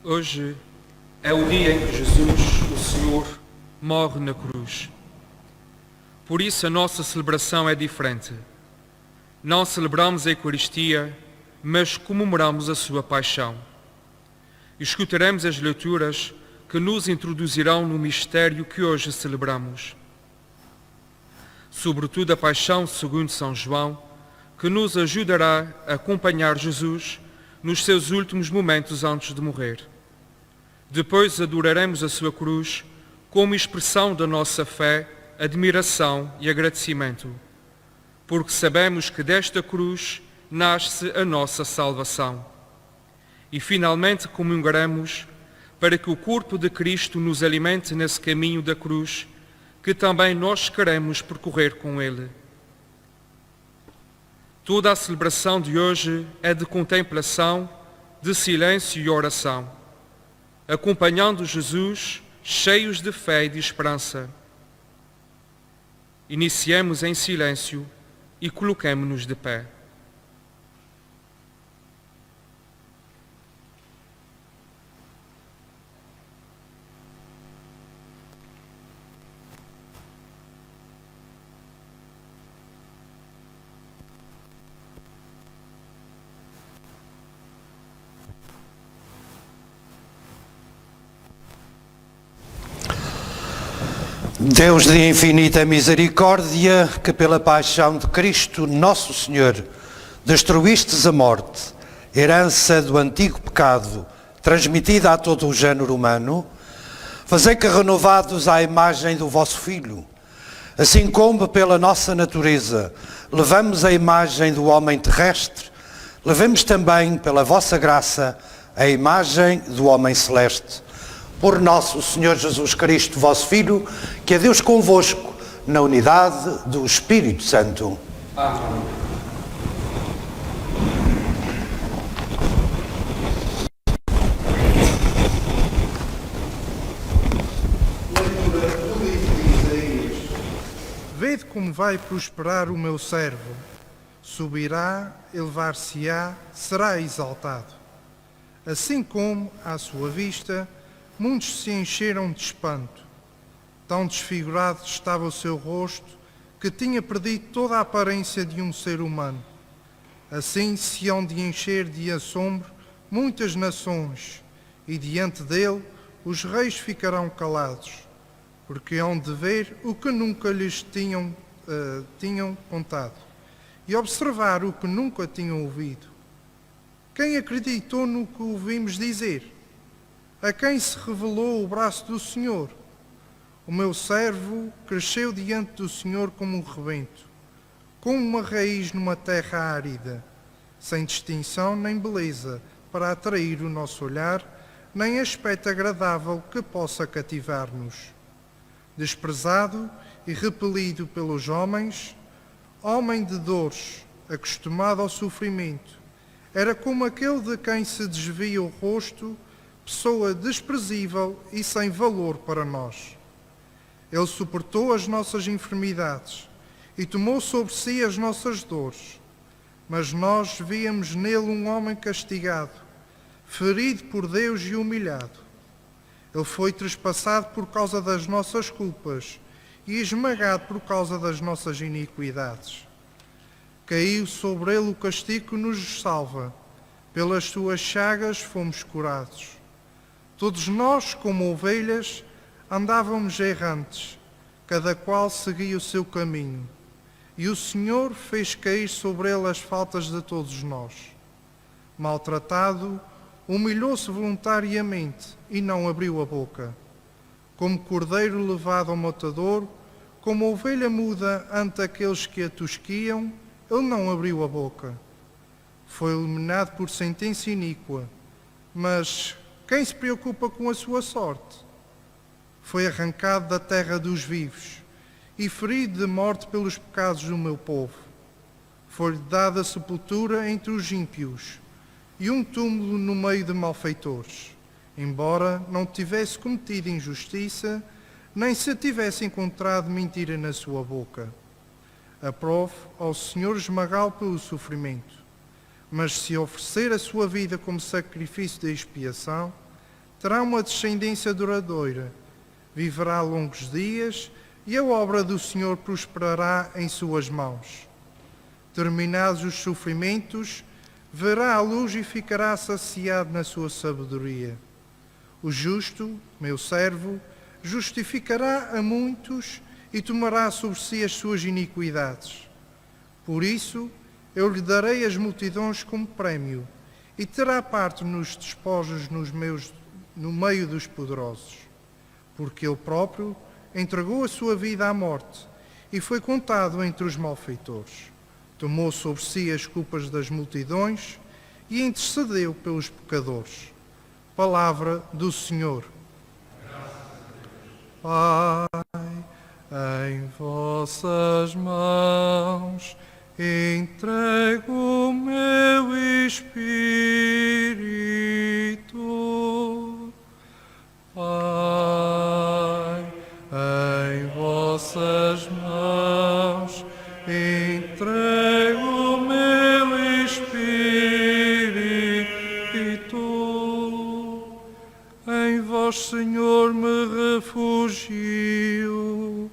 Hoje é o dia em que Jesus, o Senhor, morre na cruz. Por isso a nossa celebração é diferente. Não celebramos a Eucaristia, mas comemoramos a sua paixão. Escutaremos as leituras que nos introduzirão no mistério que hoje celebramos. Sobretudo a paixão segundo São João, que nos ajudará a acompanhar Jesus nos seus últimos momentos antes de morrer. Depois adoraremos a sua cruz como expressão da nossa fé, admiração e agradecimento, porque sabemos que desta cruz nasce a nossa salvação. E finalmente comungaremos para que o corpo de Cristo nos alimente nesse caminho da cruz que também nós queremos percorrer com Ele. Toda a celebração de hoje é de contemplação, de silêncio e oração, acompanhando Jesus, cheios de fé e de esperança. Iniciemos em silêncio e coloquemo-nos de pé. Deus de infinita misericórdia, que pela paixão de Cristo, nosso Senhor, destruístes a morte, herança do antigo pecado, transmitida a todo o género humano, fazei que, renovados à imagem do vosso Filho, assim como pela nossa natureza levamos a imagem do homem terrestre, levemos também pela vossa graça a imagem do homem celeste. Por nosso Senhor Jesus Cristo, vosso Filho, que é Deus convosco, na unidade do Espírito Santo. Amém. Leitura do livro de Isaías. Vede como vai prosperar o meu servo. Subirá, elevar-se-á, será exaltado. Assim como, à sua vista, muitos se encheram de espanto. Tão desfigurado estava o seu rosto, que tinha perdido toda a aparência de um ser humano. Assim se hão de encher de assombro muitas nações, e diante dele os reis ficarão calados, porque hão de ver o que nunca lhes tinham contado, e observar o que nunca tinham ouvido. Quem acreditou no que ouvimos dizer? A quem se revelou o braço do Senhor? O meu servo cresceu diante do Senhor como um rebento, como uma raiz numa terra árida, sem distinção nem beleza para atrair o nosso olhar, nem aspecto agradável que possa cativar-nos. Desprezado e repelido pelos homens, homem de dores, acostumado ao sofrimento, era como aquele de quem se desvia o rosto, pessoa desprezível e sem valor para nós. Ele suportou as nossas enfermidades e tomou sobre si as nossas dores. Mas nós víamos nele um homem castigado, ferido por Deus e humilhado. Ele foi trespassado por causa das nossas culpas e esmagado por causa das nossas iniquidades. Caiu sobre ele o castigo que nos salva. Pelas suas chagas fomos curados. Todos nós, como ovelhas, andávamos errantes, cada qual seguia o seu caminho, e o Senhor fez cair sobre ele as faltas de todos nós. Maltratado, humilhou-se voluntariamente e não abriu a boca. Como cordeiro levado ao matador, como ovelha muda ante aqueles que a tosquiam, ele não abriu a boca. Foi eliminado por sentença iníqua, mas quem se preocupa com a sua sorte? Foi arrancado da terra dos vivos e ferido de morte pelos pecados do meu povo. Foi-lhe dada sepultura entre os ímpios e um túmulo no meio de malfeitores, embora não tivesse cometido injustiça, nem se tivesse encontrado mentira na sua boca. Aprove ao Senhor esmagá-lo pelo sofrimento, mas se oferecer a sua vida como sacrifício de expiação, terá uma descendência duradoura, viverá longos dias e a obra do Senhor prosperará em suas mãos. Terminados os sofrimentos, verá a luz e ficará saciado na sua sabedoria. O justo, meu servo, justificará a muitos e tomará sobre si as suas iniquidades. Por isso, eu lhe darei as multidões como prémio, e terá parte nos despojos no meio dos poderosos. Porque ele próprio entregou a sua vida à morte e foi contado entre os malfeitores. Tomou sobre si as culpas das multidões e intercedeu pelos pecadores. Palavra do Senhor. Pai, em vossas mãos entrego o meu espírito. Pai, em vossas mãos entrego o meu espírito. Em vós, Senhor, me refugio,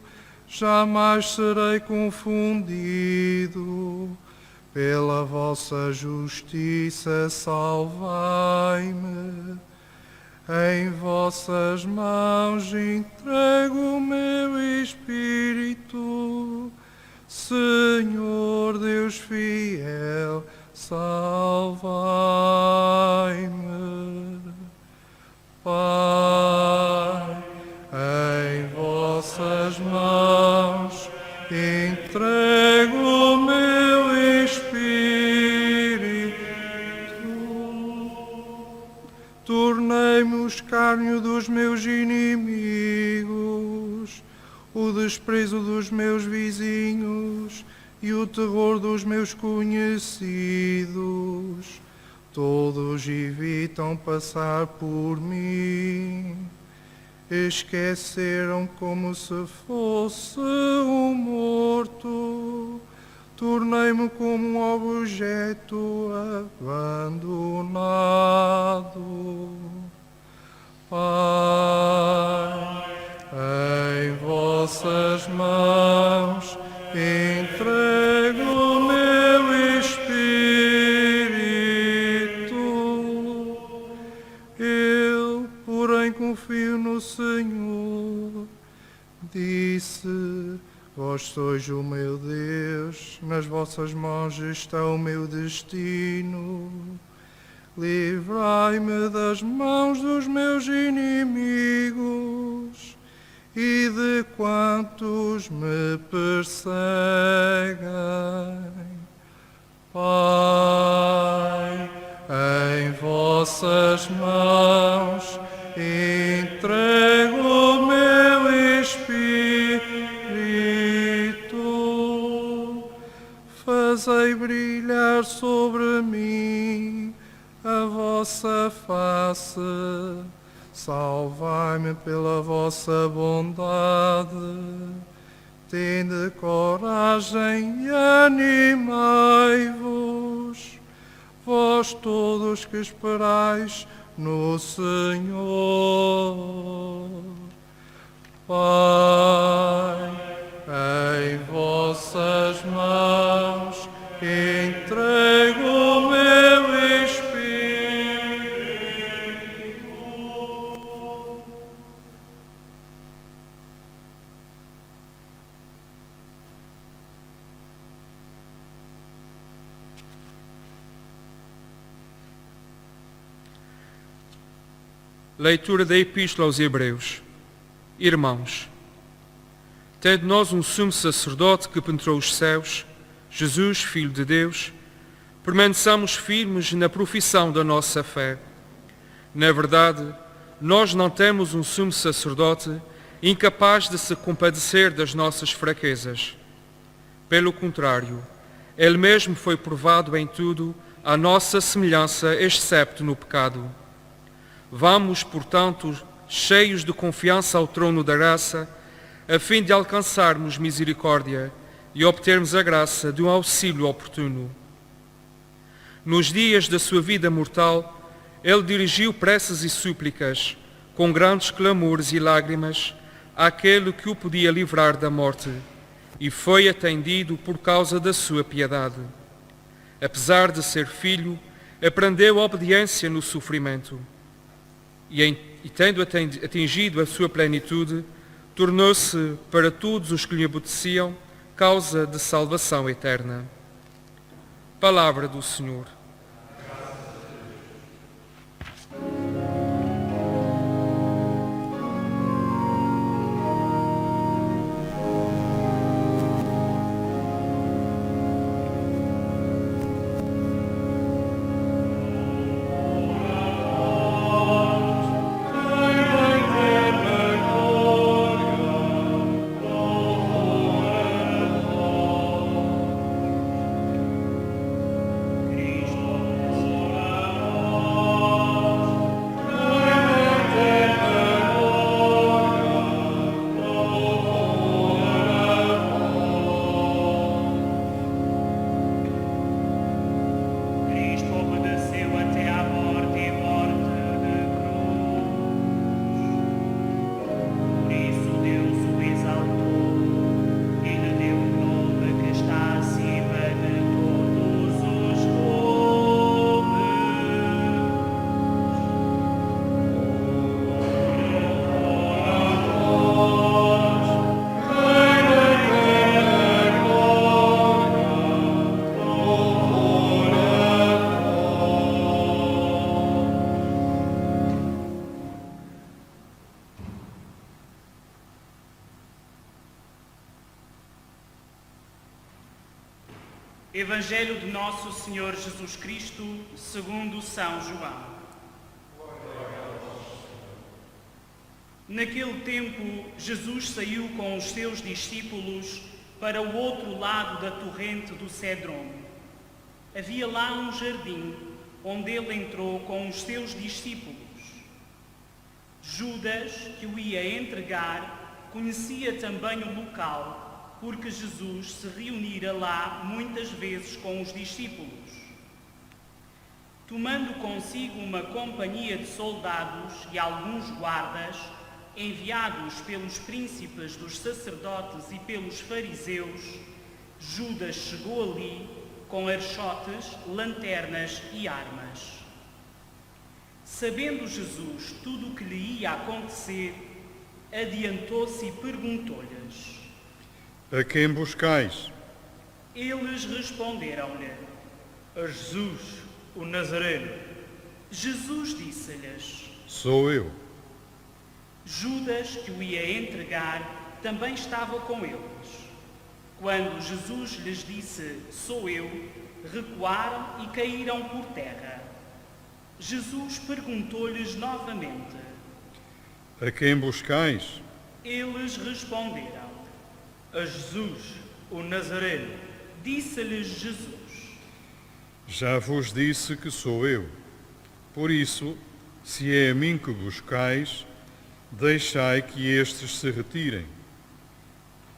jamais serei confundido. Pela vossa justiça salvai-me. Em vossas mãos entrego o meu espírito. Senhor Deus fiel, salvai-me. Pai, em vossas mãos entrego o meu espírito. Tornei-me o escárnio dos meus inimigos, o desprezo dos meus vizinhos e o terror dos meus conhecidos. Todos evitam passar por mim. Esqueceram como se fosse um morto. Tornei-me como um objeto abandonado. Pai, em vossas mãos entrego o meu espírito. Eu, porém, confio no Senhor. Disse: vós sois o meu Deus, nas vossas mãos está o meu destino. Livrai-me das mãos dos meus inimigos e de quantos me perseguem. Pai, em vossas mãos entrego o meu espírito. Fazei brilhar sobre mim a vossa face, salvai-me pela vossa bondade. Tende coragem e animai-vos, vós todos que esperais no Senhor. Pai, em vossas mãos entrego o meu espírito. Leitura da Epístola aos Hebreus. Irmãos, tendo nós um sumo sacerdote que penetrou os céus, Jesus, Filho de Deus, permaneçamos firmes na profissão da nossa fé. Na verdade, nós não temos um sumo sacerdote incapaz de se compadecer das nossas fraquezas. Pelo contrário, ele mesmo foi provado em tudo à nossa semelhança, excepto no pecado. Vamos, portanto, cheios de confiança ao trono da graça, a fim de alcançarmos misericórdia e obtermos a graça de um auxílio oportuno. Nos dias da sua vida mortal, ele dirigiu preces e súplicas, com grandes clamores e lágrimas, àquele que o podia livrar da morte, e foi atendido por causa da sua piedade. Apesar de ser filho, aprendeu a obediência no sofrimento, e tendo atingido a sua plenitude, tornou-se, para todos os que lhe obedeciam, causa de salvação eterna. Palavra do Senhor. Evangelho de Nosso Senhor Jesus Cristo, segundo São João. Naquele tempo, Jesus saiu com os seus discípulos para o outro lado da torrente do Cédron. Havia lá um jardim, onde ele entrou com os seus discípulos. Judas, que o ia entregar, conhecia também o local, porque Jesus se reunira lá muitas vezes com os discípulos. Tomando consigo uma companhia de soldados e alguns guardas, enviados pelos príncipes dos sacerdotes e pelos fariseus, Judas chegou ali com archotes, lanternas e armas. Sabendo Jesus tudo o que lhe ia acontecer, adiantou-se e perguntou-lhes: A quem buscais? Eles responderam-lhe: A Jesus, o Nazareno. Jesus disse-lhes: Sou eu. Judas, que o ia entregar, também estava com eles. Quando Jesus lhes disse: Sou eu, recuaram e caíram por terra. Jesus perguntou-lhes novamente: A quem buscais? Eles responderam: A Jesus, o Nazareno. Disse-lhes Jesus: Já vos disse que sou eu. Por isso, se é a mim que buscais, deixai que estes se retirem.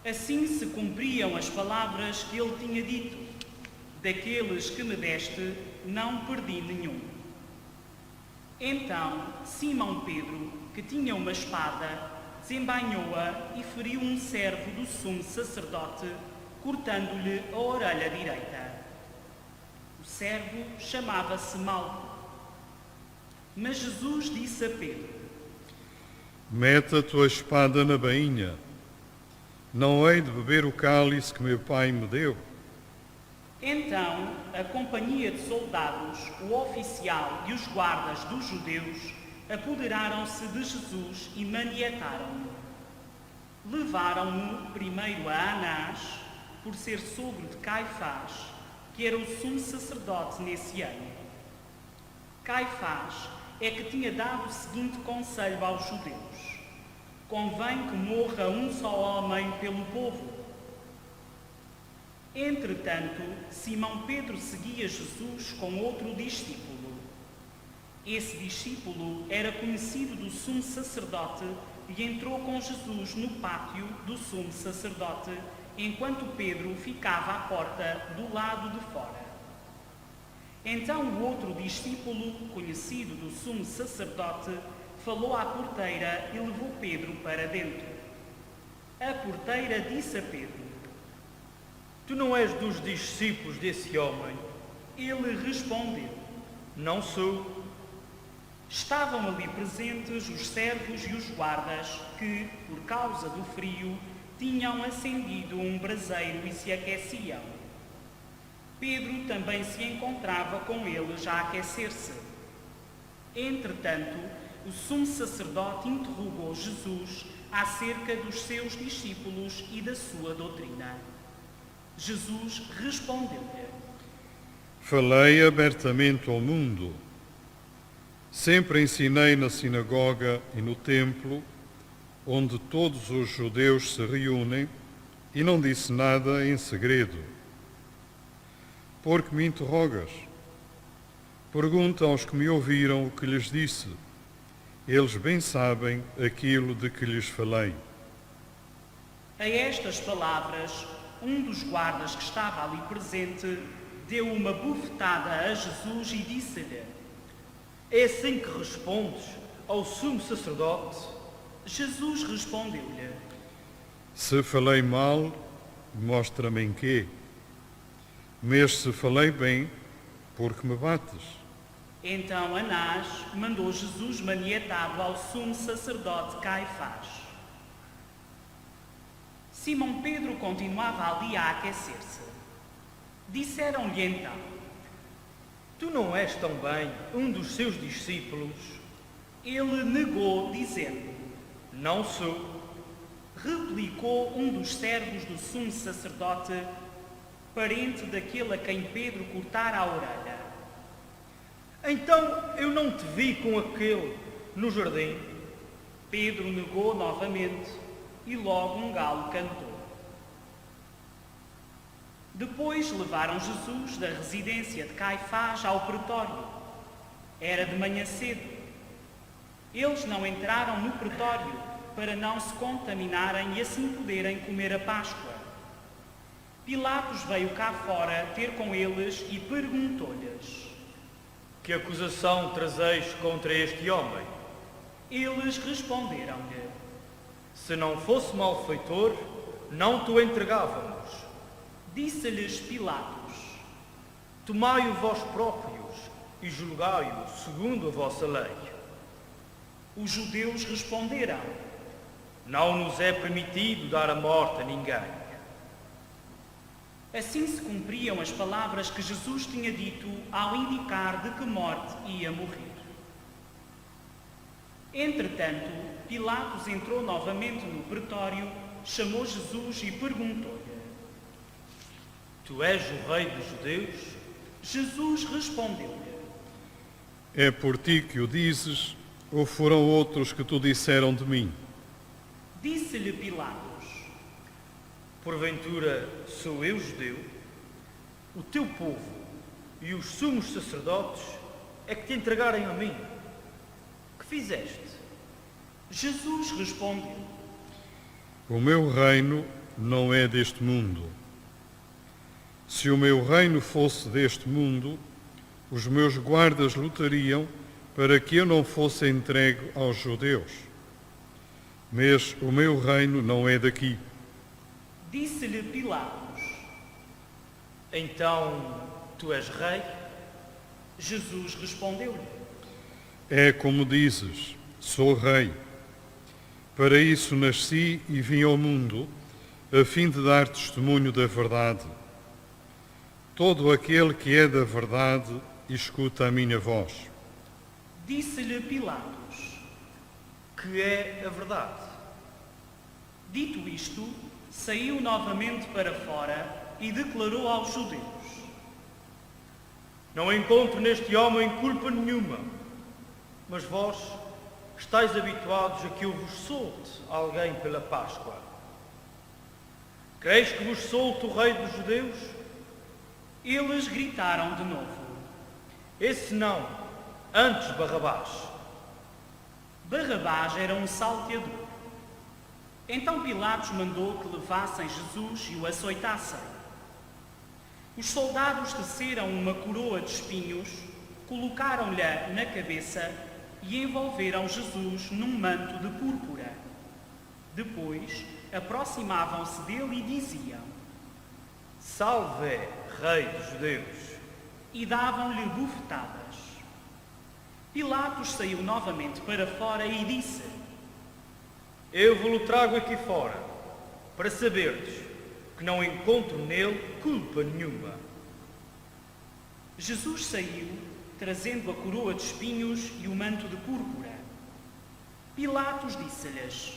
Assim se cumpriam as palavras que ele tinha dito: Daqueles que me deste, não perdi nenhum. Então, Simão Pedro, que tinha uma espada, desembainhou-a e feriu um servo do sumo sacerdote, cortando-lhe a orelha direita. O servo chamava-se Malco. Mas Jesus disse a Pedro: Mete a tua espada na bainha. Não hei de beber o cálice que meu pai me deu. Então, a companhia de soldados, o oficial e os guardas dos judeus apoderaram-se de Jesus e manietaram-no. Levaram-no primeiro a Anás, por ser sogro de Caifás, que era o sumo sacerdote nesse ano. Caifás é que tinha dado o seguinte conselho aos judeus: convém que morra um só homem pelo povo. Entretanto, Simão Pedro seguia Jesus com outro discípulo. Esse discípulo era conhecido do sumo sacerdote e entrou com Jesus no pátio do sumo sacerdote, enquanto Pedro ficava à porta do lado de fora. Então o outro discípulo, conhecido do sumo sacerdote, falou à porteira e levou Pedro para dentro. A porteira disse a Pedro: Tu não és dos discípulos desse homem? Ele respondeu: Não sou. Estavam ali presentes os servos e os guardas que, por causa do frio, tinham acendido um braseiro e se aqueciam. Pedro também se encontrava com eles a aquecer-se. Entretanto, o sumo sacerdote interrogou Jesus acerca dos seus discípulos e da sua doutrina. Jesus respondeu-lhe: Falei abertamente ao mundo. Sempre ensinei na sinagoga e no templo, onde todos os judeus se reúnem, e não disse nada em segredo. Por que me interrogas? Pergunta aos que me ouviram o que lhes disse. Eles bem sabem aquilo de que lhes falei. A estas palavras, um dos guardas que estava ali presente deu uma bufetada a Jesus e disse-lhe: É assim que respondes ao sumo sacerdote? Jesus respondeu-lhe: Se falei mal, mostra-me em quê? Mas se falei bem, por que me bates? Então Anás mandou Jesus manietado ao sumo sacerdote Caifás. Simão Pedro continuava ali a aquecer-se. Disseram-lhe então: Tu não és também um dos seus discípulos? Ele negou, dizendo: Não sou. Replicou um dos servos do sumo sacerdote, parente daquele a quem Pedro cortara a orelha: Então eu não te vi com aquele no jardim? Pedro negou novamente e logo um galo cantou. Depois levaram Jesus da residência de Caifás ao pretório. Era de manhã cedo. Eles não entraram no pretório para não se contaminarem e assim poderem comer a Páscoa. Pilatos veio cá fora ter com eles e perguntou-lhes: Que acusação trazeis contra este homem? Eles responderam-lhe: Se não fosse malfeitor, não te o entregávamos. Disse-lhes Pilatos: Tomai-o vós próprios e julgai-o segundo a vossa lei. Os judeus responderam: Não nos é permitido dar a morte a ninguém. Assim se cumpriam as palavras que Jesus tinha dito ao indicar de que morte ia morrer. Entretanto, Pilatos entrou novamente no pretório, chamou Jesus e perguntou-lhe: Tu és o rei dos judeus? Jesus respondeu-lhe: É por ti que o dizes, ou foram outros que tu disseram de mim? Disse-lhe Pilatos: Porventura sou eu judeu? O teu povo e os sumos sacerdotes é que te entregarem a mim. Que fizeste? Jesus respondeu: O meu reino não é deste mundo. Se o meu reino fosse deste mundo, os meus guardas lutariam para que eu não fosse entregue aos judeus. Mas o meu reino não é daqui. Disse-lhe Pilatos: Então tu és rei? Jesus respondeu-lhe: É como dizes, sou rei. Para isso nasci e vim ao mundo, a fim de dar testemunho da verdade. Todo aquele que é da verdade escuta a minha voz. Disse-lhe Pilatos: Que é a verdade? Dito isto, saiu novamente para fora e declarou aos judeus: Não encontro neste homem culpa nenhuma, mas vós estáis habituados a que eu vos solte alguém pela Páscoa. Quereis que vos solte o rei dos judeus? Eles gritaram de novo: Esse não, antes Barrabás. Barrabás era um salteador. Então Pilatos mandou que levassem Jesus e o açoitassem. Os soldados teceram uma coroa de espinhos, colocaram-lhe na cabeça e envolveram Jesus num manto de púrpura. Depois, aproximavam-se dele e diziam: Salve, Rei dos Judeus! E davam-lhe bufetadas. Pilatos saiu novamente para fora e disse: Eu vos trago aqui fora, para saberdes que não encontro nele culpa nenhuma. Jesus saiu, trazendo a coroa de espinhos e o manto de púrpura. Pilatos disse-lhes: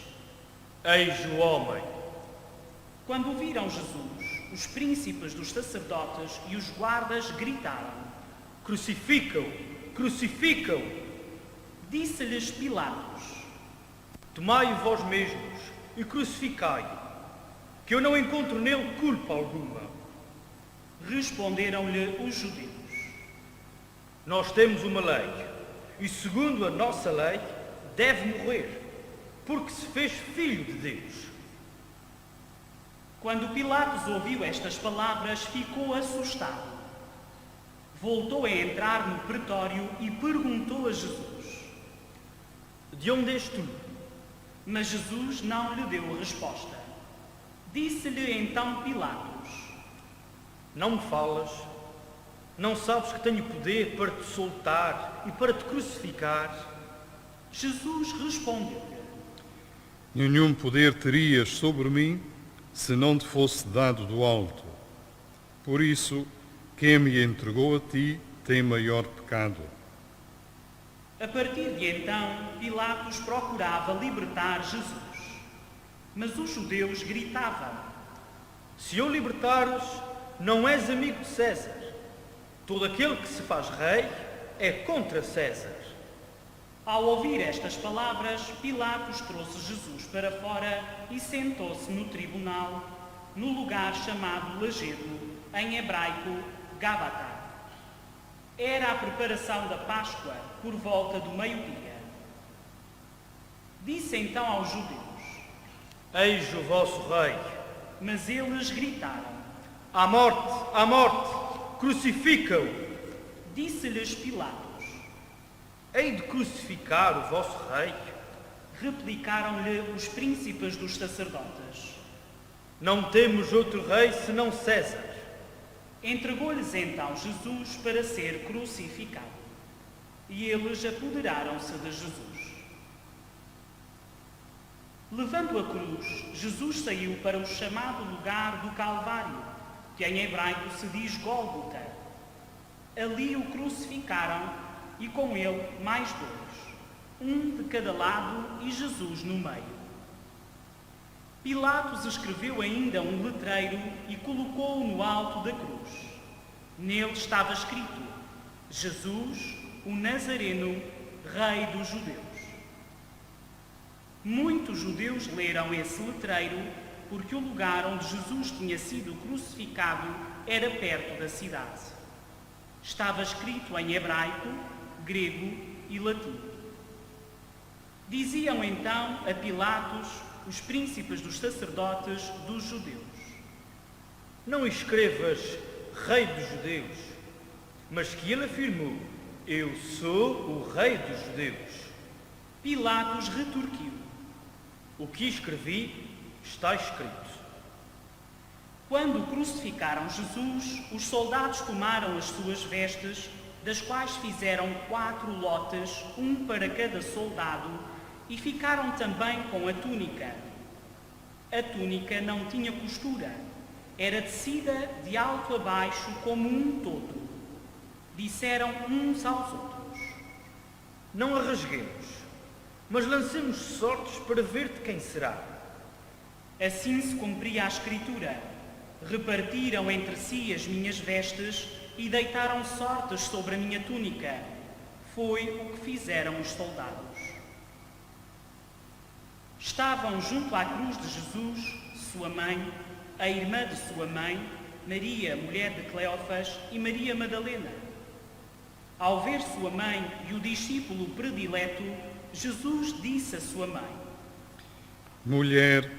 Eis o homem. Quando viram Jesus, os príncipes dos sacerdotes e os guardas gritaram: Crucificam-o! Crucificam-o! Disse-lhes Pilatos: Tomai-o vós mesmos e crucificai-o, que eu não encontro nele culpa alguma. Responderam-lhe os judeus: Nós temos uma lei, e segundo a nossa lei, deve morrer, porque se fez filho de Deus. Quando Pilatos ouviu estas palavras, ficou assustado. Voltou a entrar no pretório e perguntou a Jesus: De onde és tu? Mas Jesus não lhe deu resposta. Disse-lhe então Pilatos: Não me falas? Não sabes que tenho poder para te soltar e para te crucificar? Jesus respondeu-lhe: Nenhum poder terias sobre mim se não te fosse dado do alto. Por isso, quem me entregou a ti tem maior pecado. A partir de então, Pilatos procurava libertar Jesus. Mas os judeus gritavam: Se o libertares, não és amigo de César. Todo aquele que se faz rei é contra César. Ao ouvir estas palavras, Pilatos trouxe Jesus para fora e sentou-se no tribunal, no lugar chamado Lajedo, em hebraico Gábata. Era a preparação da Páscoa, por volta do meio-dia. Disse então aos judeus: Eis o vosso rei. Mas eles gritaram: À morte! À morte! Crucifica-o! Disse-lhes Pilatos: Hei de crucificar o vosso rei? Replicaram-lhe os príncipes dos sacerdotes: Não temos outro rei senão César. Entregou-lhes então Jesus para ser crucificado. E eles apoderaram-se de Jesus. Levando a cruz, Jesus saiu para o chamado lugar do Calvário, que em hebraico se diz Gólgota. Ali o crucificaram e com ele mais dois, um de cada lado e Jesus no meio. Pilatos escreveu ainda um letreiro e colocou-o no alto da cruz. Nele estava escrito: Jesus, o Nazareno, Rei dos Judeus. Muitos judeus leram esse letreiro porque o lugar onde Jesus tinha sido crucificado era perto da cidade. Estava escrito em hebraico, grego e latim. Diziam então a Pilatos os príncipes dos sacerdotes dos judeus: Não escrevas Rei dos Judeus, mas que ele afirmou: Eu sou o Rei dos Judeus. Pilatos retorquiu: O que escrevi está escrito. Quando crucificaram Jesus, os soldados tomaram as suas vestes, das quais fizeram 4 lotes, um para cada soldado, e ficaram também com a túnica. A túnica não tinha costura, era tecida de alto a baixo como um todo. Disseram uns aos outros: Não a rasguemos, mas lancemos sortes para ver de quem será. Assim se cumpria a Escritura: repartiram entre si as minhas vestes e deitaram sortes sobre a minha túnica. Foi o que fizeram os soldados. Estavam junto à cruz de Jesus, sua mãe, a irmã de sua mãe, Maria, mulher de Cleofas, e Maria Madalena. Ao ver sua mãe e o discípulo predileto, Jesus disse à sua mãe: Mulher,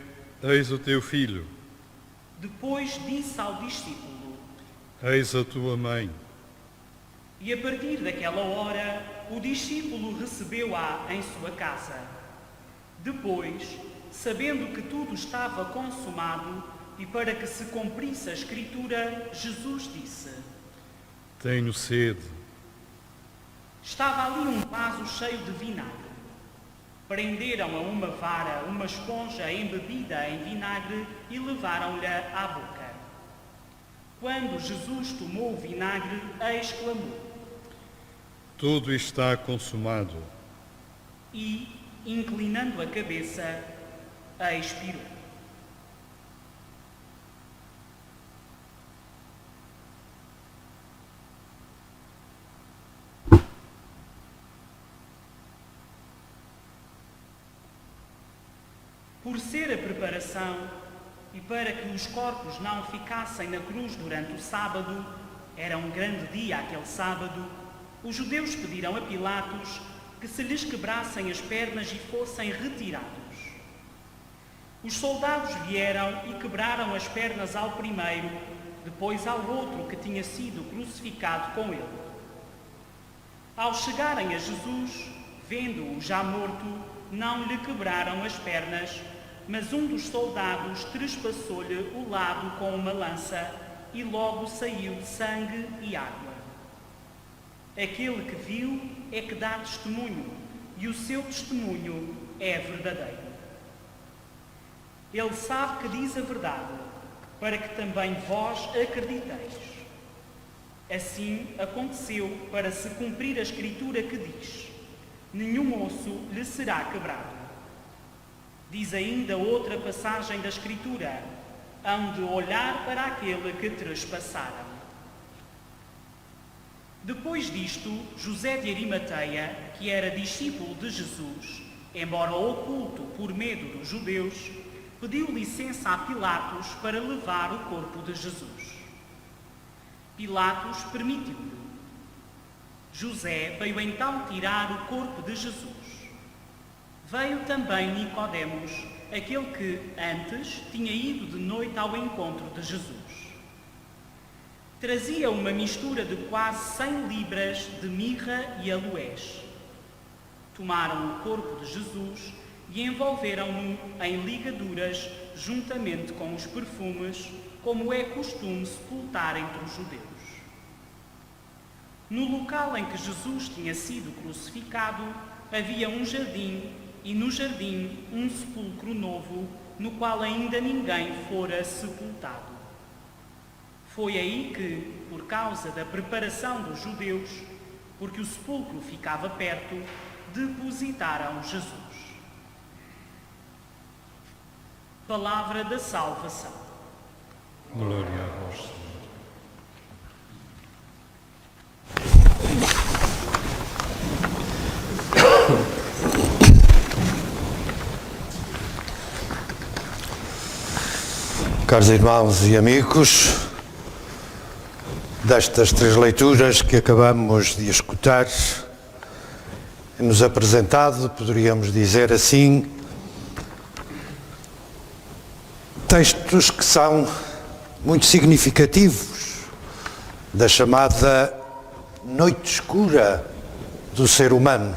eis o teu filho. Depois disse ao discípulo: Eis a tua mãe. E a partir daquela hora, o discípulo recebeu-a em sua casa. Depois, sabendo que tudo estava consumado e para que se cumprisse a Escritura, Jesus disse: Tenho sede. Estava ali um vaso cheio de vinagre. Prenderam a uma vara uma esponja embebida em vinagre e levaram-lhe à boca. Quando Jesus tomou o vinagre, exclamou: Tudo está consumado. E, inclinando a cabeça, expirou. Por ser a preparação e para que os corpos não ficassem na cruz durante o sábado, era um grande dia aquele sábado, os judeus pediram a Pilatos que se lhes quebrassem as pernas e fossem retirados. Os soldados vieram e quebraram as pernas ao primeiro, depois ao outro que tinha sido crucificado com ele. Ao chegarem a Jesus, vendo-o já morto, não lhe quebraram as pernas, mas um dos soldados trespassou-lhe o lado com uma lança e logo saiu sangue e água. Aquele que viu é que dá testemunho, e o seu testemunho é verdadeiro. Ele sabe que diz a verdade, para que também vós acrediteis. Assim aconteceu para se cumprir a Escritura que diz: nenhum osso lhe será quebrado. Diz ainda outra passagem da Escritura: hão de olhar para aquele que trespassaram. Depois disto, José de Arimateia, que era discípulo de Jesus, embora oculto por medo dos judeus, pediu licença a Pilatos para levar o corpo de Jesus. Pilatos permitiu-lhe. José veio então tirar o corpo de Jesus. Veio também Nicodemos, aquele que antes tinha ido de noite ao encontro de Jesus. Trazia uma mistura de quase 100 libras de mirra e aloés. Tomaram o corpo de Jesus e envolveram-no em ligaduras juntamente com os perfumes, como é costume sepultar entre os judeus. No local em que Jesus tinha sido crucificado, havia um jardim, e no jardim um sepulcro novo, no qual ainda ninguém fora sepultado. Foi aí que, por causa da preparação dos judeus, porque o sepulcro ficava perto, depositaram Jesus. Palavra da salvação. Glória a vós, Senhor. Caros irmãos e amigos, destas três leituras que acabamos de escutar, nos apresentado, poderíamos dizer assim, textos que são muito significativos da chamada noite escura do ser humano.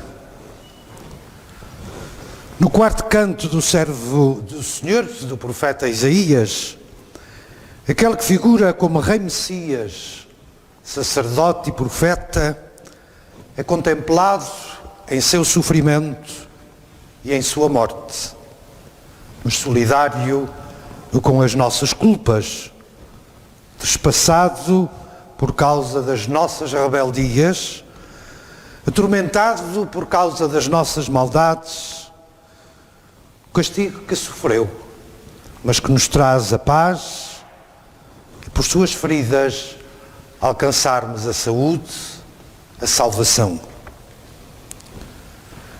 No quarto canto do servo do Senhor, do profeta Isaías, aquele que figura como Rei Messias, sacerdote e profeta, é contemplado em seu sofrimento e em sua morte, mas solidário com as nossas culpas, trespassado por causa das nossas rebeldias, atormentado por causa das nossas maldades, o castigo que sofreu, mas que nos traz a paz, e por suas feridas alcançarmos a saúde, a salvação.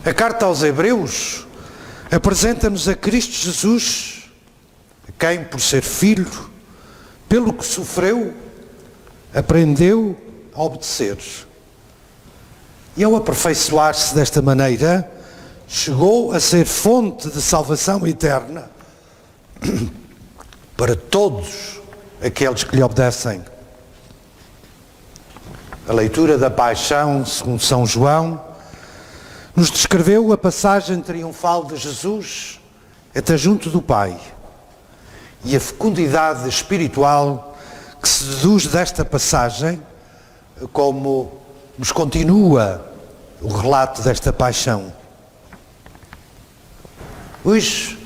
A carta aos Hebreus apresenta-nos a Cristo Jesus, a quem, por ser filho, pelo que sofreu, aprendeu a obedecer. E ao aperfeiçoar-se desta maneira, chegou a ser fonte de salvação eterna para todos aqueles que lhe obedecem. A leitura da Paixão, segundo São João, nos descreveu a passagem triunfal de Jesus até junto do Pai e a fecundidade espiritual que se deduz desta passagem, como nos continua o relato desta paixão. Hoje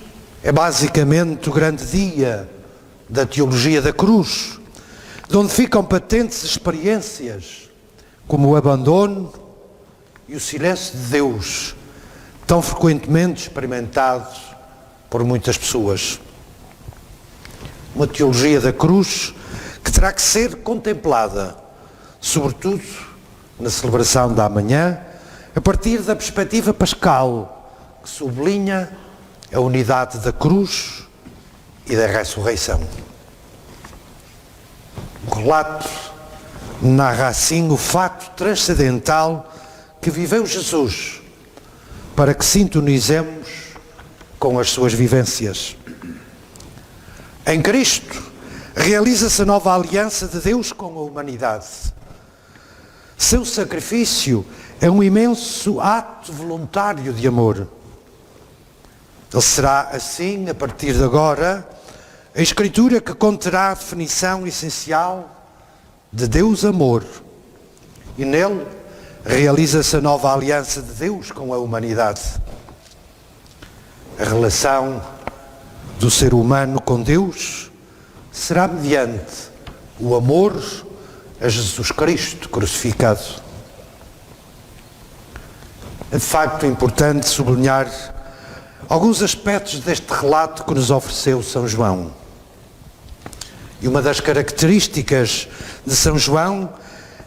é basicamente o grande dia da teologia da cruz, de onde ficam patentes experiências como o abandono e o silêncio de Deus, tão frequentemente experimentados por muitas pessoas. Uma teologia da cruz que terá que ser contemplada, sobretudo na celebração da manhã, a partir da perspectiva pascal, que sublinha a unidade da cruz e da ressurreição. O relato narra assim o fato transcendental que viveu Jesus, para que sintonizemos com as suas vivências. Em Cristo realiza-se a nova aliança de Deus com a humanidade. Seu sacrifício é um imenso ato voluntário de amor. Ele será, assim, a partir de agora, a Escritura que conterá a definição essencial de Deus amor. E nele realiza-se a nova aliança de Deus com a humanidade. A relação do ser humano com Deus será mediante o amor a Jesus Cristo crucificado. É de facto importante sublinhar alguns aspectos deste relato que nos ofereceu São João. E uma das características de São João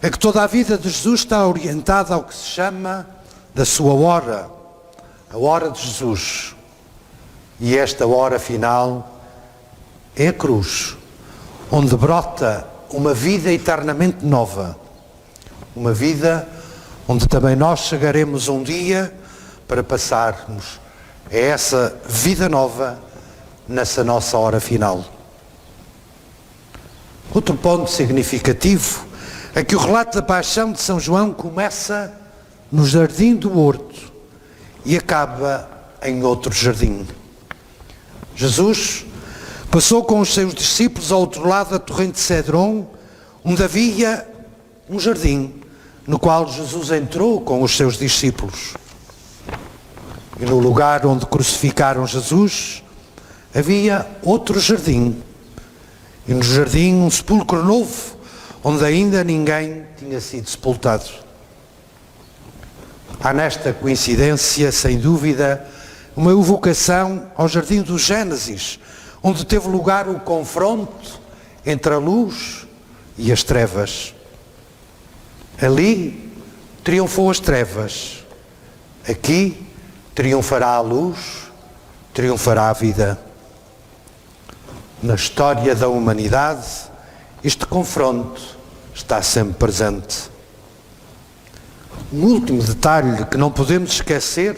é que toda a vida de Jesus está orientada ao que se chama da sua hora, a hora de Jesus. E esta hora final é a cruz, onde brota uma vida eternamente nova. Uma vida onde também nós chegaremos um dia para passarmos a essa vida nova nessa nossa hora final. Outro ponto significativo é que o relato da paixão de São João começa no jardim do horto e acaba em outro jardim. Jesus passou com os seus discípulos ao outro lado da torrente de Cedron, onde havia um jardim, no qual Jesus entrou com os seus discípulos. E no lugar onde crucificaram Jesus, havia outro jardim. E no jardim um sepulcro novo, onde ainda ninguém tinha sido sepultado. Há nesta coincidência, sem dúvida, uma evocação ao jardim do Gênesis, onde teve lugar o confronto entre a luz e as trevas. Ali triunfou as trevas. Aqui triunfará a luz, triunfará a vida. Na história da humanidade, este confronto está sempre presente. Um último detalhe que não podemos esquecer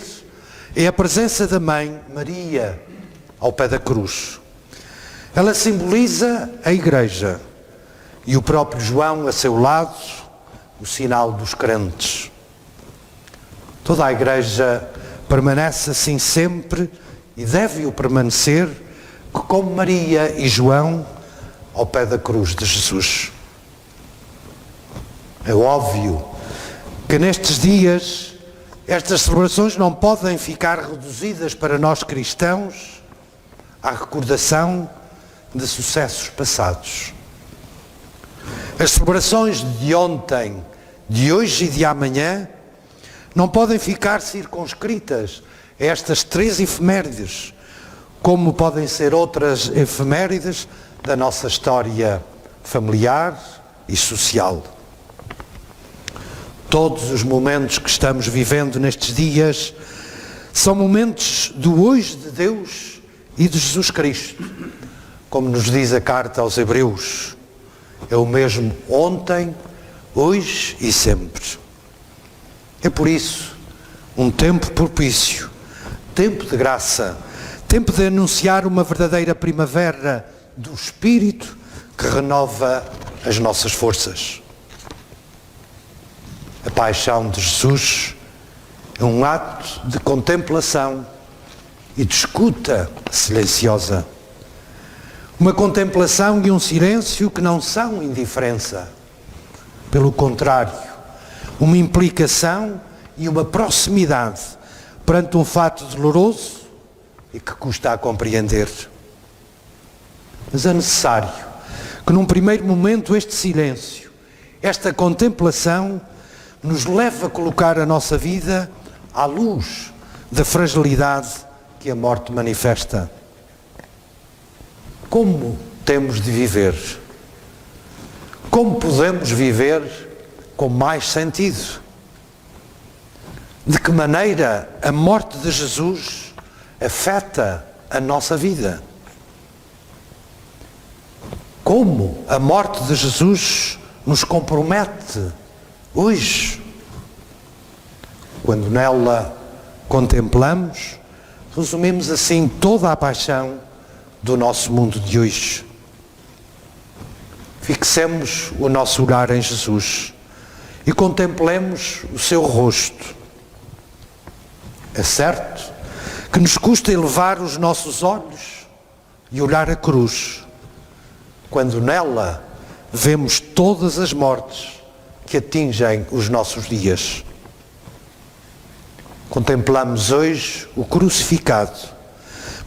é a presença da Mãe Maria ao pé da cruz. Ela simboliza a Igreja e o próprio João a seu lado, o sinal dos crentes. Toda a Igreja permanece assim sempre e deve-o permanecer, como Maria e João ao pé da cruz de Jesus. É óbvio que nestes dias estas celebrações não podem ficar reduzidas para nós cristãos à recordação de sucessos passados. As celebrações de ontem, de hoje e de amanhã não podem ficar circunscritas a estas 3 efemérides, como podem ser outras efemérides da nossa história familiar e social. Todos os momentos que estamos vivendo nestes dias são momentos do hoje de Deus e de Jesus Cristo. Como nos diz a carta aos Hebreus, é o mesmo ontem, hoje e sempre. É por isso um tempo propício, tempo de graça, tempo de anunciar uma verdadeira primavera do Espírito que renova as nossas forças. paixão de Jesus é um ato de contemplação e de escuta silenciosa. Uma contemplação e um silêncio que não são indiferença. Pelo contrário, uma implicação e uma proximidade perante um fato doloroso e que custa a compreender. Mas é necessário que num primeiro momento este silêncio, esta contemplação, nos leve a colocar a nossa vida à luz da fragilidade que a morte manifesta. Como temos de viver? Como podemos viver com mais sentido? De que maneira a morte de Jesus afeta a nossa vida? Como a morte de Jesus nos compromete hoje? Quando nela contemplamos, resumimos assim toda a paixão do nosso mundo de hoje. Fixemos o nosso olhar em Jesus e contemplemos o seu rosto. É certo que nos custa elevar os nossos olhos e olhar a cruz, quando nela vemos todas as mortes que atingem os nossos dias. Contemplamos hoje o crucificado,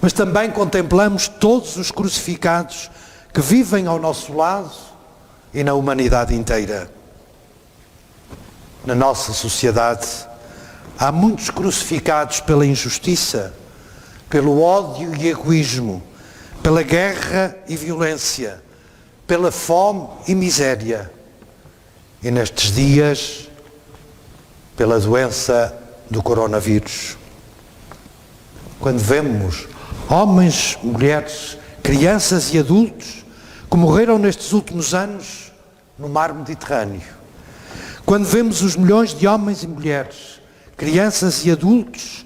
mas também contemplamos todos os crucificados que vivem ao nosso lado e na humanidade inteira. Na nossa sociedade há muitos crucificados pela injustiça, pelo ódio e egoísmo, pela guerra e violência, pela fome e miséria. E nestes dias, pela doença do coronavírus. Quando vemos homens, mulheres, crianças e adultos que morreram nestes últimos anos no mar Mediterrâneo. Quando vemos os milhões de homens e mulheres, crianças e adultos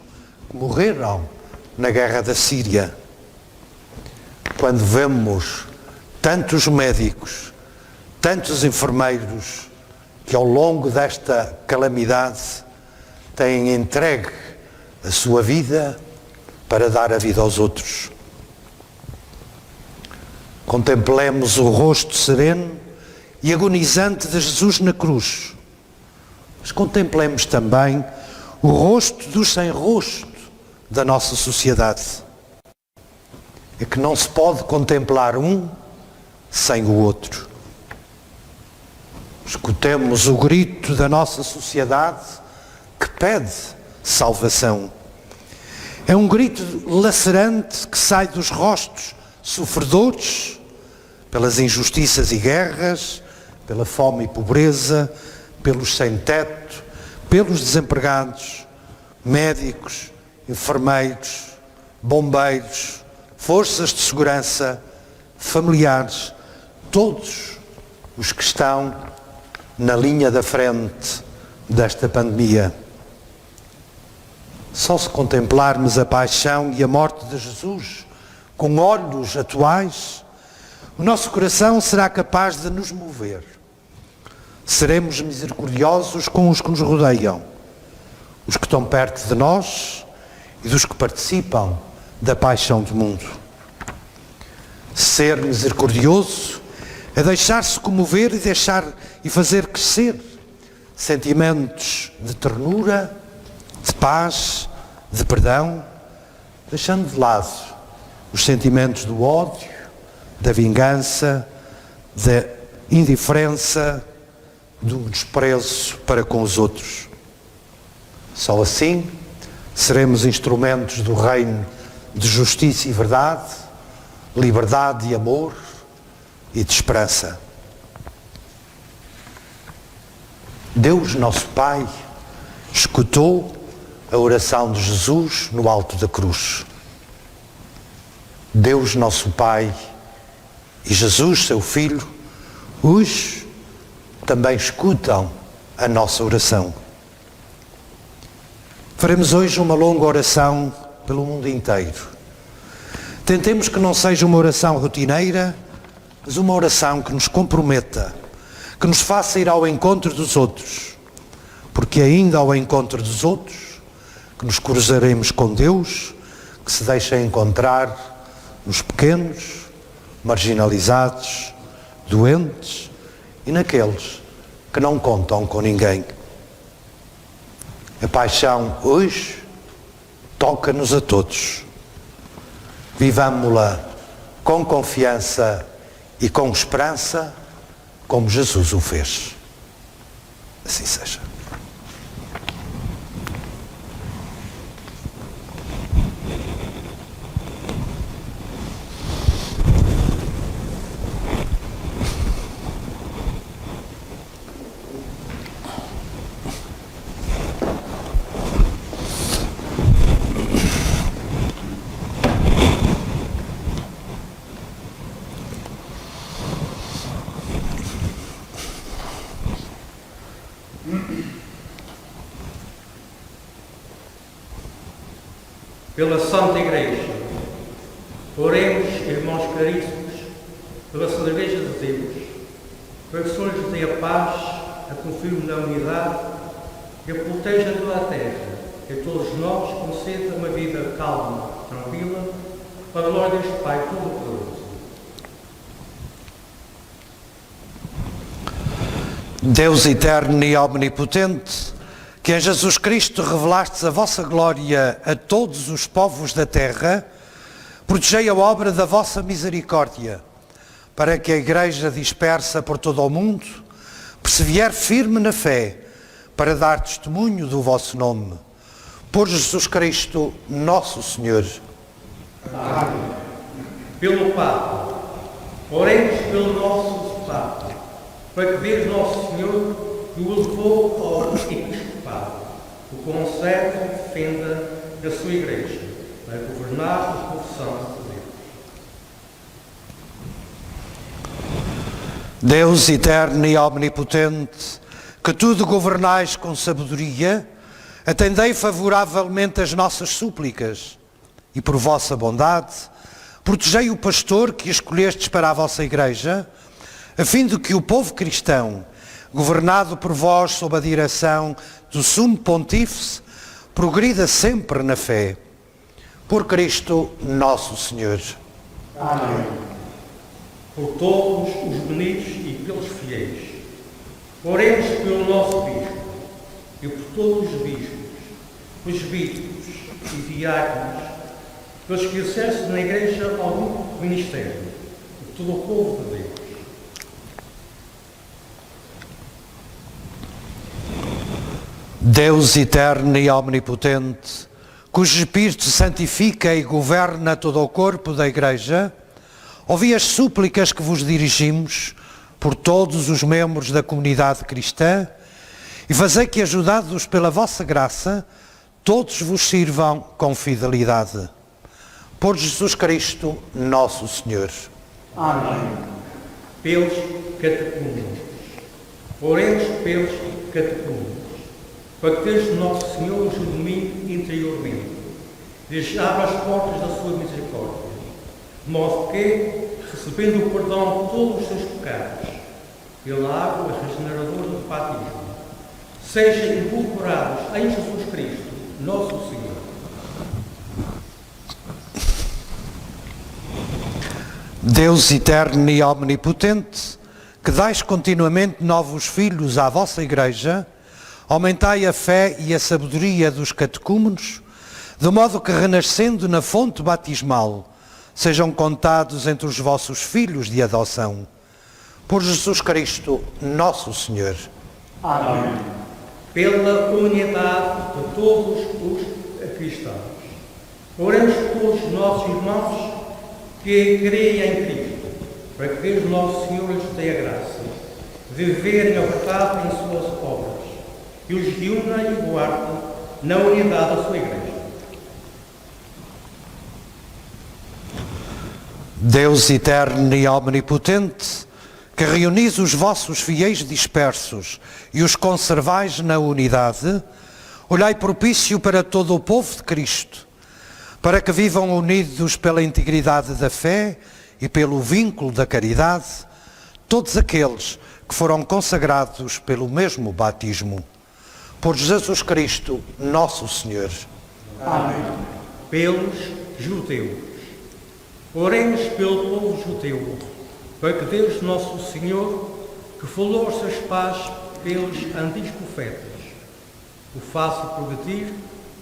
que morreram na guerra da Síria. Quando vemos tantos médicos, tantos enfermeiros que ao longo desta calamidade têm entregue a sua vida para dar a vida aos outros. Contemplemos o rosto sereno e agonizante de Jesus na cruz, mas contemplemos também o rosto dos sem rosto da nossa sociedade. É que não se pode contemplar um sem o outro. Escutemos o grito da nossa sociedade que pede salvação. É um grito lacerante que sai dos rostos sofredores pelas injustiças e guerras, pela fome e pobreza, pelos sem-teto, pelos desempregados, médicos, enfermeiros, bombeiros, forças de segurança, familiares, todos os que estão na linha da frente desta pandemia. Só se contemplarmos a paixão e a morte de Jesus com olhos atuais, o nosso coração será capaz de nos mover. Seremos misericordiosos com os que nos rodeiam, os que estão perto de nós e dos que participam da paixão do mundo. Ser misericordioso é deixar-se comover e fazer crescer sentimentos de ternura, de paz, de perdão, deixando de lado os sentimentos do ódio, da vingança, da indiferença, do desprezo para com os outros. Só assim seremos instrumentos do reino de justiça e verdade, liberdade e amor e de esperança. Deus, nosso Pai, escutou a oração de Jesus no alto da cruz. Deus, nosso Pai, e Jesus, seu Filho, hoje também escutam a nossa oração. Faremos hoje uma longa oração pelo mundo inteiro. Tentemos que não seja uma oração rotineira, mas uma oração que nos comprometa, que nos faça ir ao encontro dos outros. porque ainda ao encontro dos outros, que nos cruzaremos com Deus, que se deixa encontrar nos pequenos, marginalizados, doentes e naqueles que não contam com ninguém. A paixão hoje toca-nos a todos. Vivamo-la com confiança e com esperança, como Jesus o fez. Assim seja. Pela Santa Igreja, oremos, irmãos caríssimos, pela Santa Igreja de Deus, para que o Senhor lhes dê a paz, a confirme na unidade e a proteja toda a terra, e a todos nós conceda uma vida calma, tranquila, para a glória deste Pai Todo-Poderoso. Deus eterno e omnipotente, que em Jesus Cristo revelastes a vossa glória a todos os povos da terra, protegei a obra da vossa misericórdia, para que a Igreja dispersa por todo o mundo persevere firme na fé, para dar testemunho do vosso nome. Por Jesus Cristo, nosso Senhor. Amém. Pelo Papa, oremos pelo nosso Papa, para que Deus Nosso Senhor o elevou ao episcopado, o conserve e defenda da sua Igreja, para governar a confissão de Deus. Deus eterno e omnipotente, que tudo governais com sabedoria, atendei favoravelmente as nossas súplicas e, por vossa bondade, protegei o pastor que escolhestes para a vossa Igreja, a fim de que o povo cristão, governado por vós sob a direção do Sumo Pontífice, progrida sempre na fé. Por Cristo nosso Senhor. Amém. Por todos os bonitos e pelos fiéis, oremos pelo nosso Bispo e por todos os bispos, presbíteros e diáconos, pelos que exercem na Igreja algum ministério, e todo o povo de Deus. Deus eterno e omnipotente, cujo Espírito santifica e governa todo o corpo da Igreja, ouvi as súplicas que vos dirigimos por todos os membros da comunidade cristã e fazei que, ajudados pela vossa graça, todos vos sirvam com fidelidade. Por Jesus Cristo, nosso Senhor. Amém. Pelos catecúmenos. Oremos pelos catecúmenos, para que Deus Nosso Senhor os ilumine interiormente, lhes abra as portas da sua misericórdia, de modo que, recebendo o perdão de todos os seus pecados, pela água regeneradora do batismo, sejam incorporados em Jesus Cristo, nosso Senhor. Deus eterno e omnipotente, que dais continuamente novos filhos à vossa Igreja, aumentai a fé e a sabedoria dos catecúmenos, de modo que, renascendo na fonte batismal, sejam contados entre os vossos filhos de adoção. Por Jesus Cristo, nosso Senhor. Amém. Pela unidade de todos os cristãos, oremos por todos os nossos irmãos que creem em Cristo, para que Deus Nosso Senhor lhes dê a graça de viverem a verdade em suas obras e os reúna e guarde na unidade da sua Igreja. Deus eterno e omnipotente, que reunis os vossos fiéis dispersos e os conservais na unidade, olhai propício para todo o povo de Cristo, para que vivam unidos pela integridade da fé e pelo vínculo da caridade, todos aqueles que foram consagrados pelo mesmo batismo. Por Jesus Cristo, nosso Senhor. Amém. Pelos judeus. Oremos pelo povo judeu, para que Deus nosso Senhor, que falou aos seus pais pelos antigos profetas, o faça progredir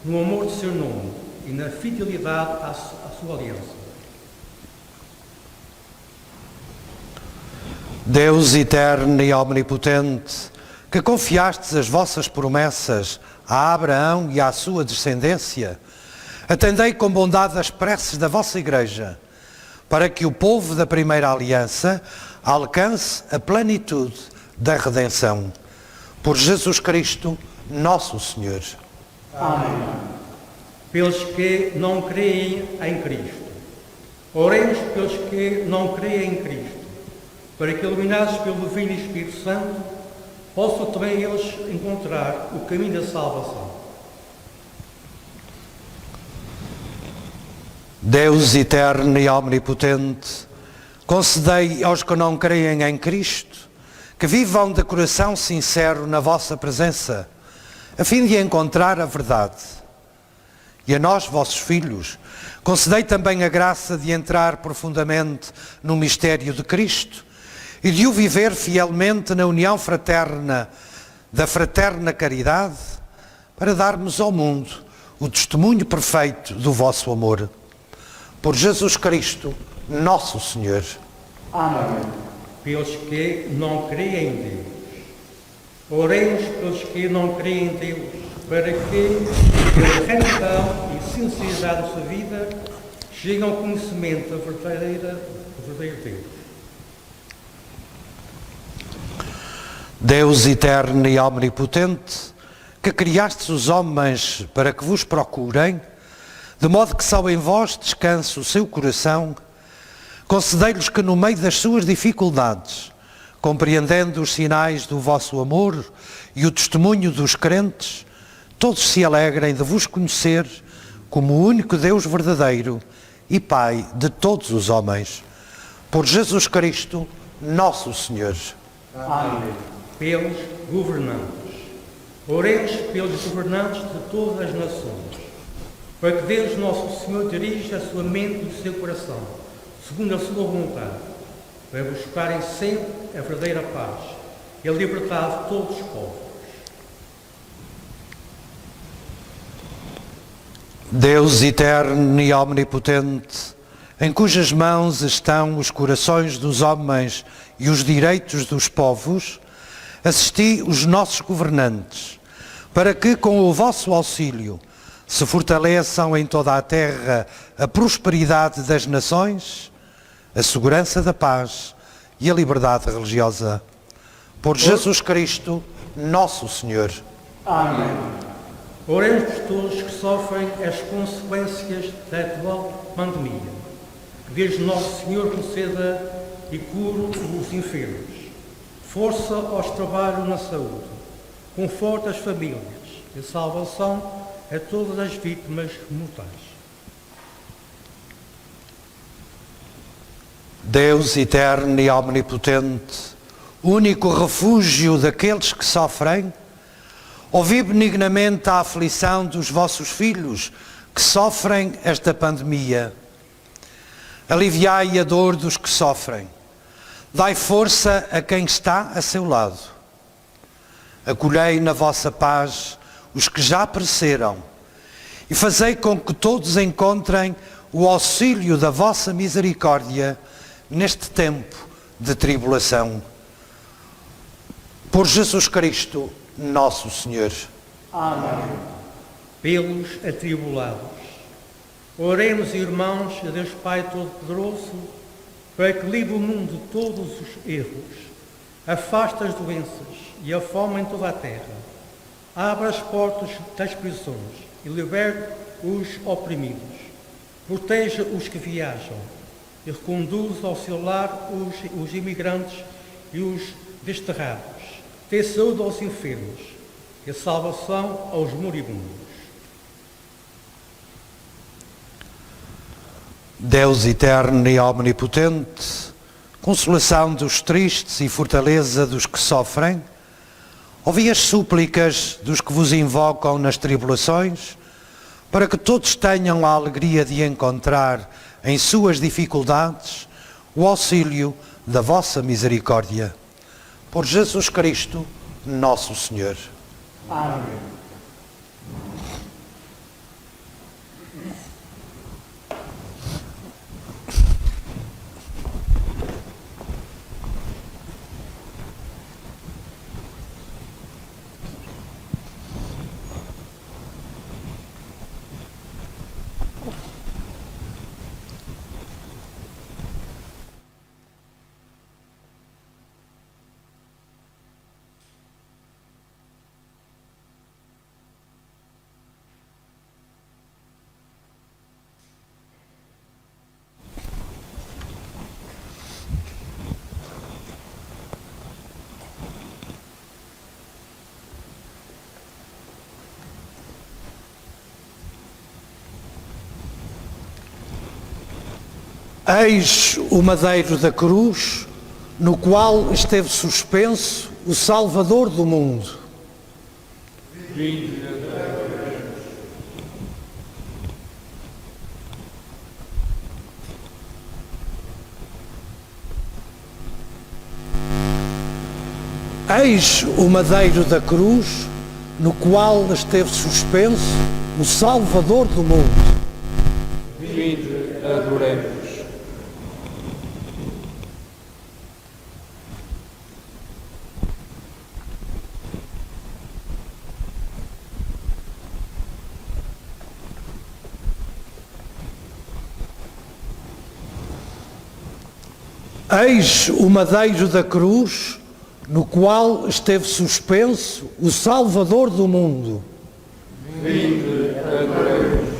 no amor de seu nome e na fidelidade à sua aliança. Deus eterno e omnipotente, que confiastes as vossas promessas a Abraão e à sua descendência, atendei com bondade as preces da vossa Igreja, para que o povo da primeira aliança alcance a plenitude da redenção. Por Jesus Cristo, nosso Senhor. Amém. Pelos que não creem em Cristo. Oremos pelos que não creem em Cristo, para que, iluminados pelo Divino Espírito Santo, possam também eles encontrar o caminho da salvação. Deus eterno e omnipotente, concedei aos que não creem em Cristo que vivam de coração sincero na vossa presença, a fim de encontrar a verdade. E a nós, vossos filhos, concedei também a graça de entrar profundamente no mistério de Cristo e de o viver fielmente na união fraterna da fraterna caridade, para darmos ao mundo o testemunho perfeito do vosso amor. Por Jesus Cristo, nosso Senhor. Amém. Pelos que não creem em Deus. Oremos pelos que não creem em Deus, para que, pela retidão e sinceridade da sua vida, cheguem ao conhecimento da verdadeiro Deus. Deus eterno e omnipotente, que criastes os homens para que vos procurem, de modo que só em vós descanse o seu coração, concedei-lhes que no meio das suas dificuldades, compreendendo os sinais do vosso amor e o testemunho dos crentes, todos se alegrem de vos conhecer como o único Deus verdadeiro e Pai de todos os homens. Por Jesus Cristo, nosso Senhor. Amém. Pelos governantes. Oremos pelos governantes de todas as nações, para que Deus nosso Senhor dirija a sua mente e o seu coração, segundo a sua vontade, para buscarem sempre a verdadeira paz e a liberdade de todos os povos. Deus eterno e omnipotente, em cujas mãos estão os corações dos homens e os direitos dos povos, assisti os nossos governantes, para que, com o vosso auxílio, se fortaleçam em toda a terra a prosperidade das nações, a segurança da paz e a liberdade religiosa. Por Jesus Cristo, nosso Senhor. Amém. Oremos por todos que sofrem as consequências da atual pandemia. Que Deus nosso Senhor conceda e cure os enfermos. Força aos trabalhos na saúde. Conforto às famílias e salvação a todas as vítimas mortais. Deus eterno e omnipotente, único refúgio daqueles que sofrem, ouvi benignamente a aflição dos vossos filhos que sofrem esta pandemia. Aliviai a dor dos que sofrem. Dai força a quem está a seu lado. Acolhei na vossa paz os que já pereceram e fazei com que todos encontrem o auxílio da vossa misericórdia neste tempo de tribulação. Por Jesus Cristo, nosso Senhor. Amém. Pelos atribulados. Oremos, irmãos, a Deus Pai Todo-Poderoso, para que livre o mundo de todos os erros, afaste as doenças e a fome em toda a terra, abra as portas das prisões e liberte os oprimidos, proteja os que viajam e reconduza ao seu lar os imigrantes e os desterrados, dê saúde aos enfermos e a salvação aos moribundos. Deus eterno e omnipotente, consolação dos tristes e fortaleza dos que sofrem, Ouvi as súplicas dos que vos invocam nas tribulações, para que todos tenham a alegria de encontrar em suas dificuldades o auxílio da vossa misericórdia. Por Jesus Cristo, nosso Senhor. Amém. Eis o madeiro da cruz, no qual esteve suspenso o Salvador do mundo. Eis o madeiro da cruz, no qual esteve suspenso o Salvador do mundo. Vinde, adoremos. Eis o madeiro da cruz, no qual esteve suspenso o Salvador do mundo. Vinde, adoremos.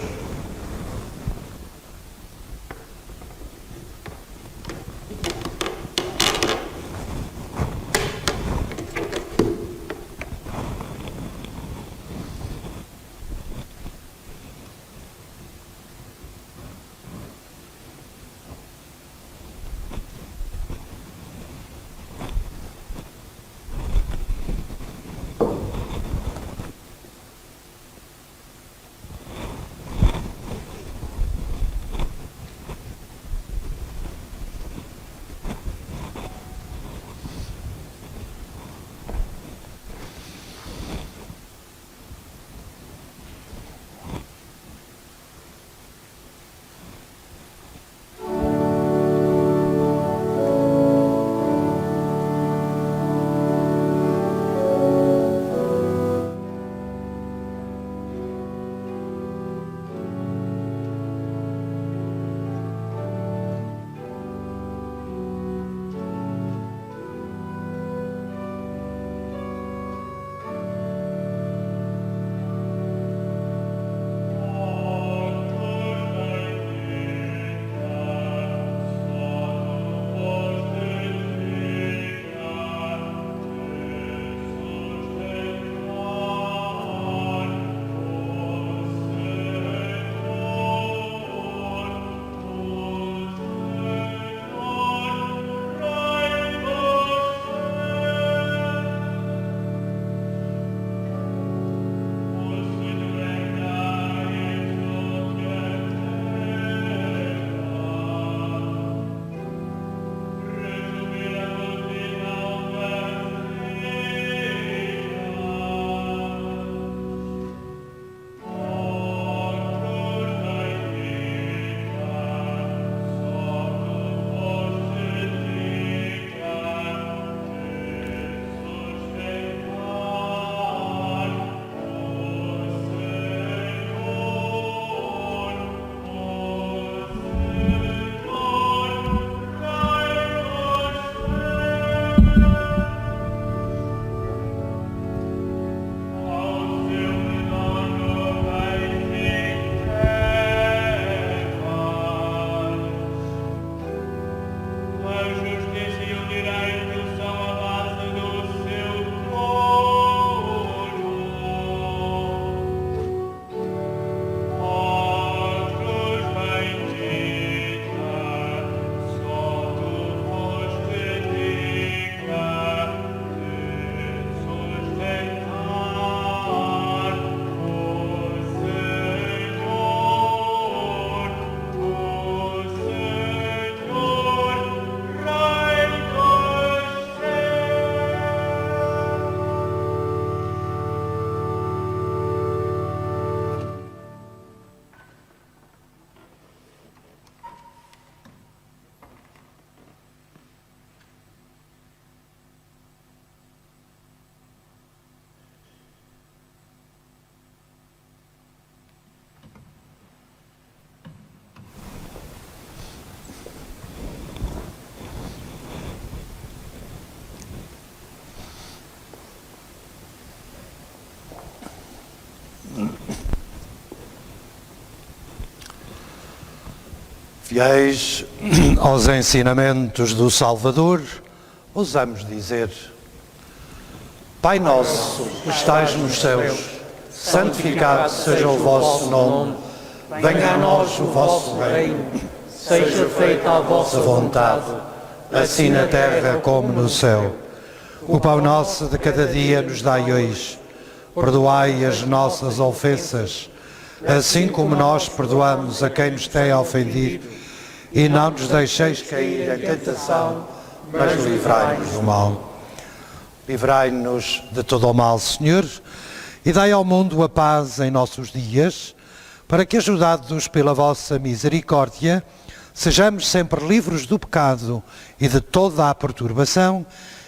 Fiéis aos ensinamentos do Salvador, ousamos dizer: Pai nosso, que estais nos céus, santificado seja o vosso nome, venha a nós o vosso reino, seja feita a vossa vontade, assim na terra como no céu. O pão nosso de cada dia nos dai hoje. Perdoai as nossas ofensas, assim como nós perdoamos a quem nos tem ofendido. E não nos deixeis cair em tentação, mas livrai-nos do mal. Livrai-nos de todo o mal, Senhor, e dai ao mundo a paz em nossos dias, para que, ajudados pela vossa misericórdia, sejamos sempre livres do pecado e de toda a perturbação,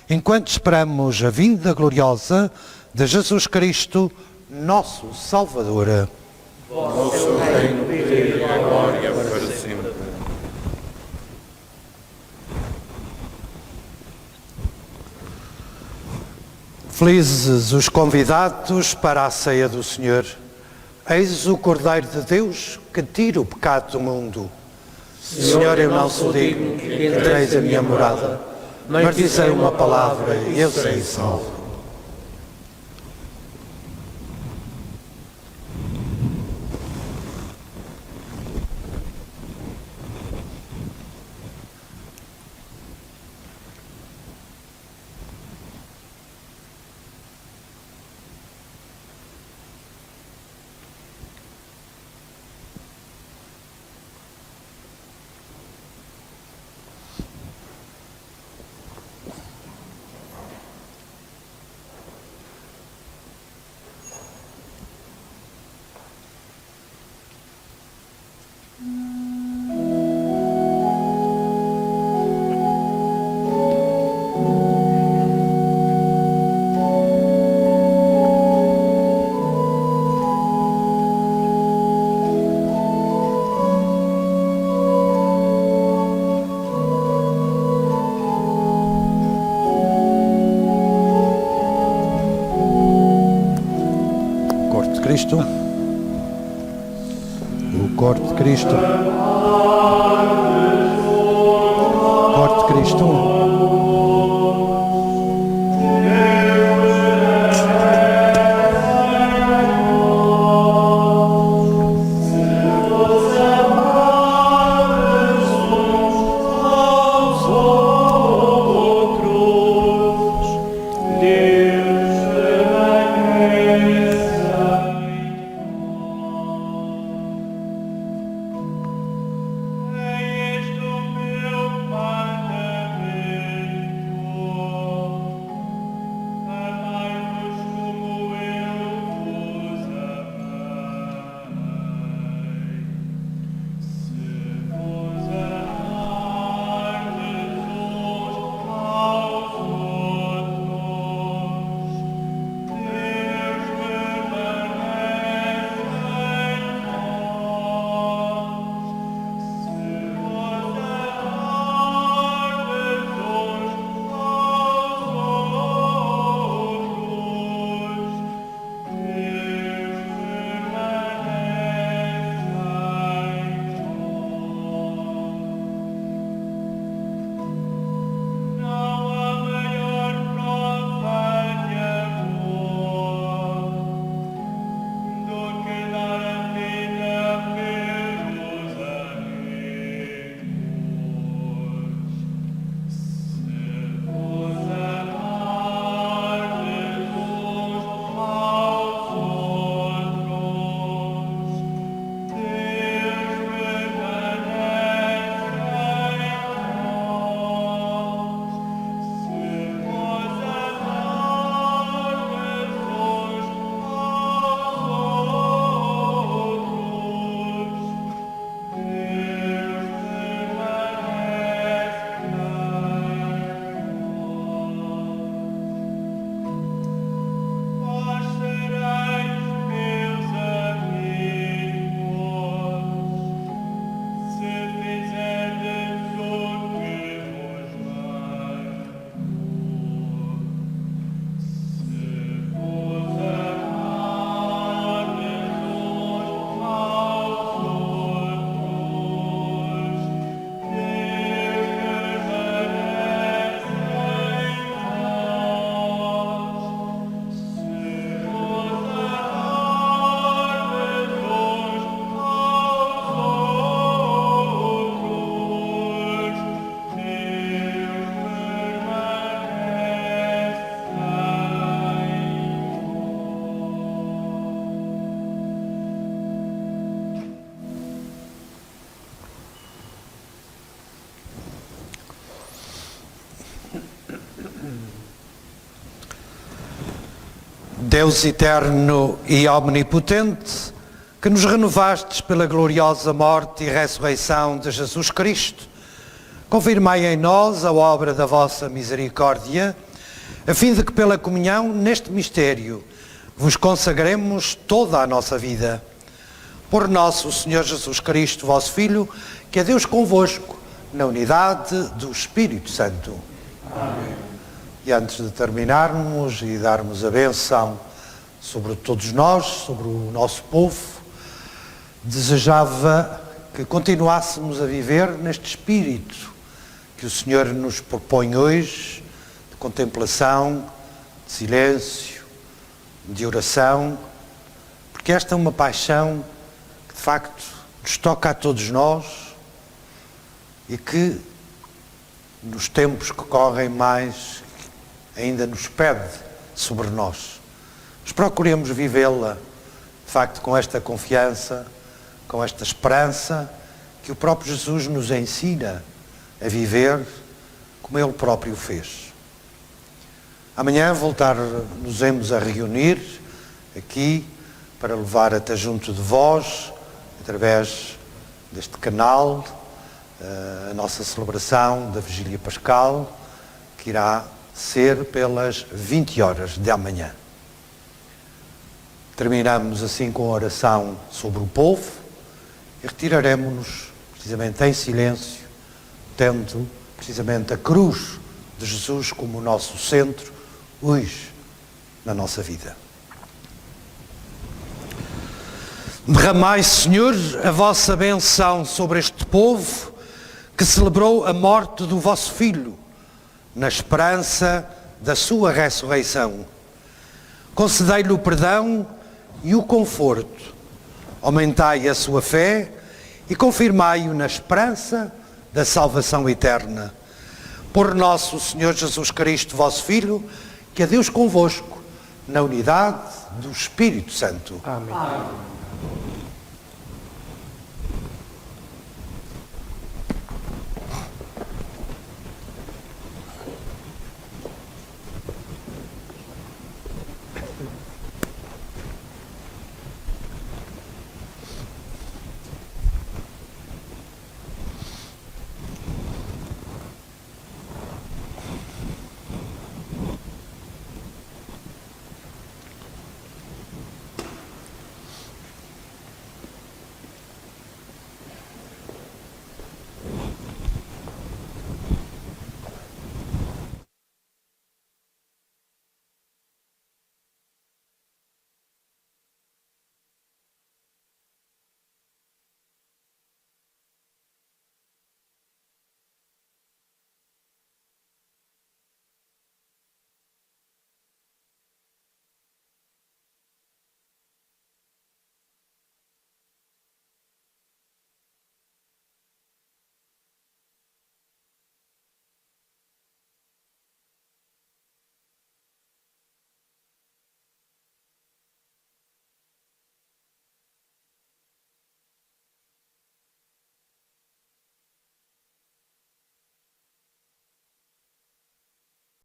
enquanto esperamos a vinda gloriosa de Jesus Cristo, nosso Salvador. Vosso reino, poder e glória para sempre. Felizes os convidados para a ceia do Senhor. Eis o Cordeiro de Deus que tira o pecado do mundo. Senhor, eu não sou digno que entreis a minha morada, mas dizei uma palavra e eu serei salvo. Cristo, o corpo de Cristo, o corpo de Cristo. Este o meu mandamento. Deus eterno e omnipotente, que nos renovastes pela gloriosa morte e ressurreição de Jesus Cristo, confirmai em nós a obra da vossa misericórdia, a fim de que pela comunhão neste mistério vos consagremos toda a nossa vida. Por nosso Senhor Jesus Cristo, vosso Filho, que é Deus convosco, na unidade do Espírito Santo. Amém. E antes de terminarmos e darmos a bênção sobre todos nós, sobre o nosso povo, desejava que continuássemos a viver neste espírito que o Senhor nos propõe hoje, de contemplação, de silêncio, de oração, porque esta é uma paixão que de facto nos toca a todos nós e que nos tempos que correm mais ainda nos pede sobre nós. Mas procuremos vivê-la, de facto, com esta confiança, com esta esperança que o próprio Jesus nos ensina a viver como Ele próprio fez. Amanhã voltar-nos-emos a reunir aqui para levar até junto de vós, através deste canal, a nossa celebração da Vigília Pascal, que irá ser pelas 20 horas de amanhã. Terminamos assim com a oração sobre o povo e retiraremos-nos precisamente em silêncio, tendo precisamente a cruz de Jesus como o nosso centro hoje na nossa vida. Derramai, Senhor, a vossa benção sobre este povo que celebrou a morte do vosso Filho, na esperança da sua ressurreição. Concedei-lhe o perdão e o conforto. Aumentai a sua fé e confirmai-o na esperança da salvação eterna. Por nosso Senhor Jesus Cristo, vosso Filho, que é Deus convosco, na unidade do Espírito Santo. Amém.